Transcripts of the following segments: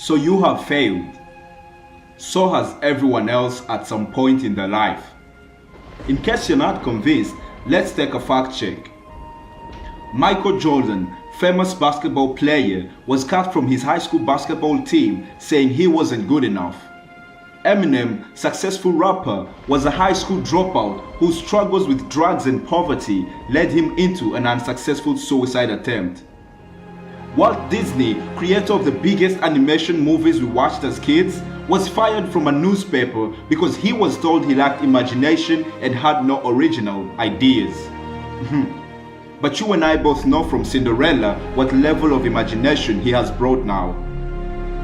So you have failed. So has everyone else at some point in their life. In case you're not convinced, let's take a fact check. Michael Jordan, famous basketball player, was cut from his high school basketball team saying he wasn't good enough. Eminem, successful rapper, was a high school dropout whose struggles with drugs and poverty led him into an unsuccessful suicide attempt. Walt Disney, creator of the biggest animation movies we watched as kids, was fired from a newspaper because he was told he lacked imagination and had no original ideas. But you and I both know from Cinderella what level of imagination he has brought now.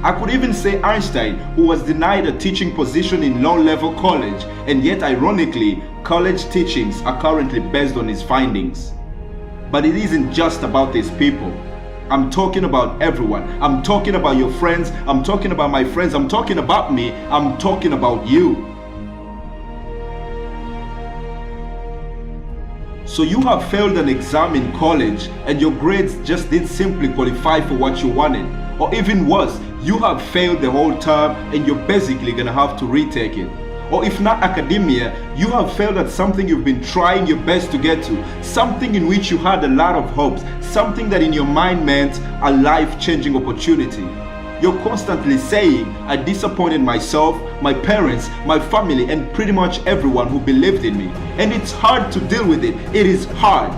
I could even say Arsene, who was denied a teaching position in low-level college, and yet ironically, college teachings are currently based on his findings. But it isn't just about these people. I'm talking about everyone. I'm talking about your friends. I'm talking about my friends. I'm talking about me. I'm talking about you. So you have failed an exam in college and your grades just didn't simply qualify for what you wanted. Or even worse, you have failed the whole term and you're basically gonna have to retake it. Or if not academia, you have failed at something you've been trying your best to get to, something in which you had a lot of hopes, something that in your mind meant a life-changing opportunity. You're constantly saying, I disappointed myself, my parents, my family, and pretty much everyone who believed in me. And it's hard to deal with it. It is hard.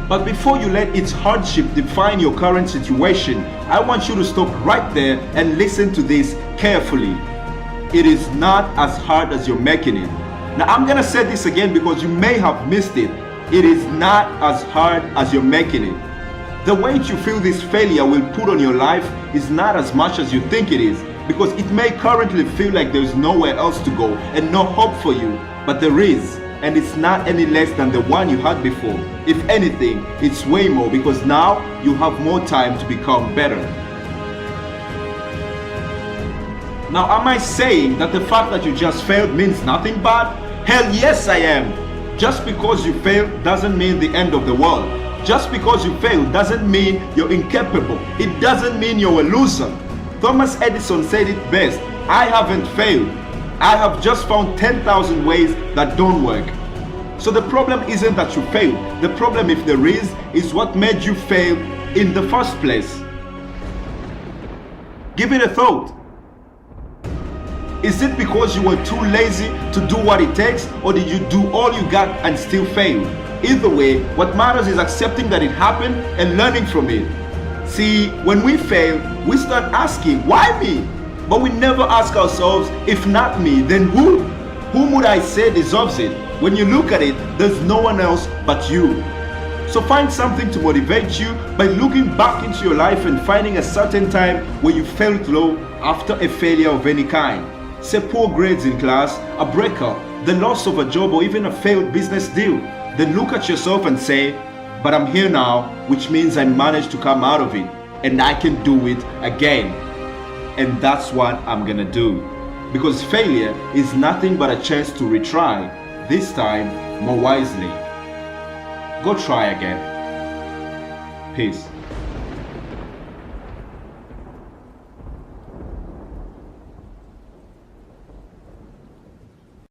But before you let its hardship define your current situation, I want you to stop right there and listen to this carefully. It is not as hard as you're making it. Now I'm gonna say this again because you may have missed it. It is not as hard as you're making it. The weight you feel this failure will put on your life is not as much as you think it is, because it may currently feel like there's nowhere else to go and no hope for you, but there is, and it's not any less than the one you had before. If anything, it's way more, because now you have more time to become better. Now, am I saying that the fact that you just failed means nothing bad? Hell yes, I am. Just because you failed doesn't mean the end of the world. Just because you failed doesn't mean you're incapable. It doesn't mean you're a loser. Thomas Edison said it best, I haven't failed. I have just found 10,000 ways that don't work. So the problem isn't that you failed. The problem, if there is what made you fail in the first place. Give it a thought. Is it because you were too lazy to do what it takes, or did you do all you got and still fail? Either way, what matters is accepting that it happened and learning from it. See, when we fail, we start asking, why me? But we never ask ourselves, if not me, then who? Whom would I say deserves it? When you look at it, there's no one else but you. So find something to motivate you by looking back into your life and finding a certain time where you felt low after a failure of any kind. Say poor grades in class, a breakup, the loss of a job, or even a failed business deal. Then look at yourself and say, but I'm here now, which means I managed to come out of it and I can do it again. And that's what I'm gonna do. Because failure is nothing but a chance to retry, this time more wisely. Go try again. Peace.